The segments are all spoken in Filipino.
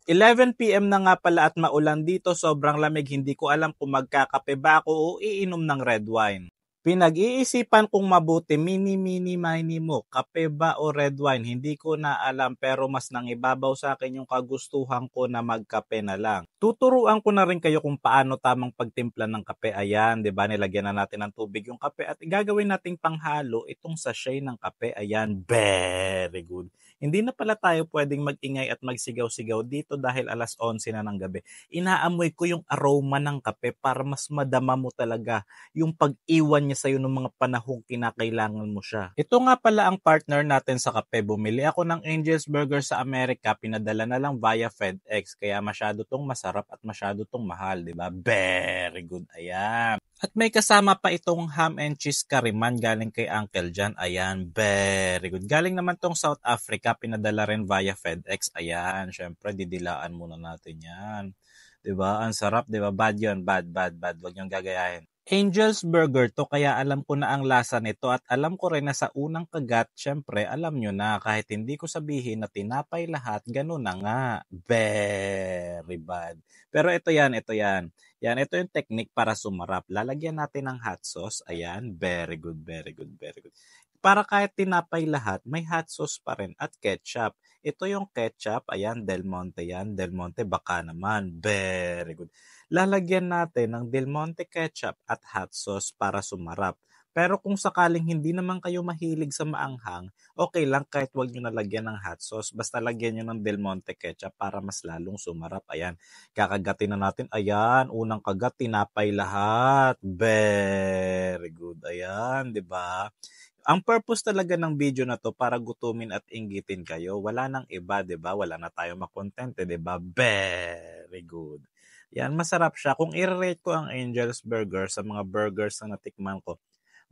11 PM na nga pala at maulan dito, sobrang lamig, hindi ko alam kung magkakape ba ako o iinom ng red wine. Pinag-iisipan kong mabuti, mini mo, kape ba o red wine, hindi ko na alam pero mas nangibabaw sa akin yung kagustuhan ko na magkape na lang. Tuturuan ko na rin kayo kung paano tamang pagtimpla ng kape. Ayan, 'di ba? Nilagyan na natin ng tubig yung kape at gagawin nating panghalo itong sachet ng kape. Ayan, very good. Hindi na pala tayo pwedeng mag-ingay at magsigaw-sigaw dito dahil 11:11 na ng gabi. Inaamoy ko yung aroma ng kape para mas madama mo talaga yung pag-iwan niya sa'yo ng mga panahong kinakailangan mo siya. Ito nga pala ang partner natin sa kape. Bumili ako ng Angel's Burger sa Amerika, pinadala na lang via FedEx, kaya masyado tong masarap at masyado tong mahal, di ba? Very good. Ayan. At may kasama pa itong ham and cheese kariman galing kay Uncle John. Ayan, very good. Galing naman tong South Africa, pinadala rin via FedEx. Ayan, syempre didilaan muna natin yan. 'Di ba? Ang sarap, 'di ba? Bad 'yon, bad. Huwag niyong gagayahin. Angel's Burger to kaya alam ko na ang lasa nito at alam ko rin na sa unang kagat, syempre alam nyo na kahit hindi ko sabihin na tinapay lahat, ganun na nga. Very bad. Pero ito yan. Yan, ito yung technique para sumarap. Lalagyan natin ng hot sauce. Ayan, very good. Para kahit tinapay lahat, may hot sauce pa rin at ketchup. Ito yung ketchup, ayan, Del Monte yan. Del Monte, baka naman. Very good. Lalagyan natin ng Del Monte ketchup at hot sauce para sumarap. Pero kung sakaling hindi naman kayo mahilig sa maanghang, okay lang kahit wag nyo nalagyan ng hot sauce. Basta lagyan nyo ng Del Monte ketchup para mas lalong sumarap. Ayan, kakagatin na natin. Ayan, unang kagat, tinapay lahat. Very good. Ayan, di ba? Ang purpose talaga ng video na to para gutumin at inggitin kayo. Wala nang iba, 'di ba? Wala na tayo makontent, 'di ba? Very good. Yan, masarap siya. Kung i-rate ko ang Angel's Burger sa mga burgers na natikman ko,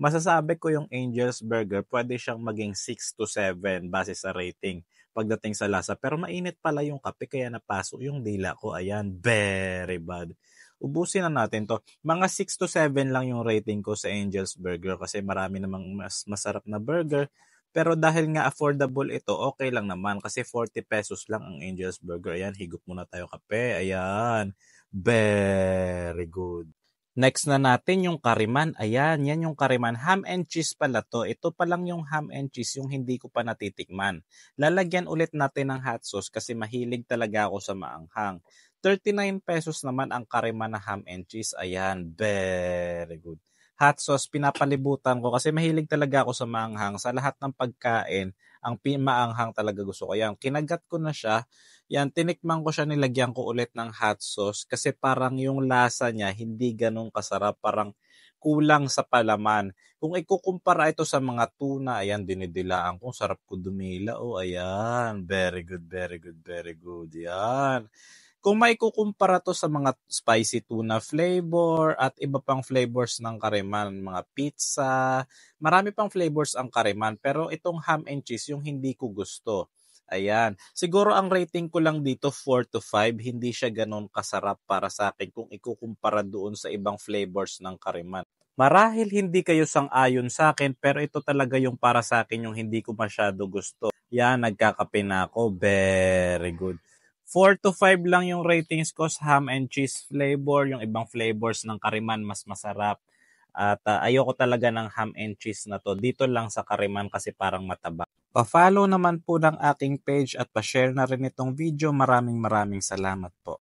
masasabi ko yung Angel's Burger, pwede siyang maging 6 to 7 base sa rating pagdating sa lasa. Pero mainit pala yung kape kaya napasok yung dila ko. Ayan, very bad. Ubusin na natin to. Mga 6 to 7 lang yung rating ko sa Angel's Burger kasi marami namang mas masarap na burger. Pero dahil nga affordable ito, okay lang naman kasi 40 pesos lang ang Angel's Burger. Ayan, higop muna tayo kape. Ayan, very good. Next na natin yung kariman. Ayan, yan yung kariman. Ham and cheese pala to. Ito pa lang yung ham and cheese, yung hindi ko pa natitikman. Lalagyan ulit natin ng hot sauce kasi mahilig talaga ako sa maanghang. 39 pesos naman ang kariman na ham and cheese. Ayan, very good. Hot sauce, pinapalibutan ko kasi mahilig talaga ako sa maanghang. Sa lahat ng pagkain, ang maanghang talaga gusto ko. Yan, kinagat ko na siya. Yan, tinikman ko siya, nilagyan ko ulit ng hot sauce kasi parang yung lasa niya hindi ganun kasarap, parang kulang sa palaman. Kung ikukumpara ito sa mga tuna, ayan, dinidilaan ko, sarap ko dumila. Oh, ayan, very good. Yan. Kung may kukumpara to sa mga spicy tuna flavor at iba pang flavors ng kariman, mga pizza, marami pang flavors ang kariman, pero itong ham and cheese yung hindi ko gusto. Ayan. Siguro ang rating ko lang dito 4 to 5. Hindi siya ganun kasarap para sa akin kung ikukumpara doon sa ibang flavors ng kariman. Marahil hindi kayo sang-ayon sa akin pero ito talaga yung para sa akin yung hindi ko masyado gusto. Yan, nagkakape na ako. Very good. 4 to 5 lang yung ratings ko sa ham and cheese flavor. Yung ibang flavors ng kariman mas masarap. At ayoko talaga ng ham and cheese na to. Dito lang sa kariman kasi parang mataba. Pa-follow naman po ng aking page at pa-share na rin itong video. Maraming salamat po.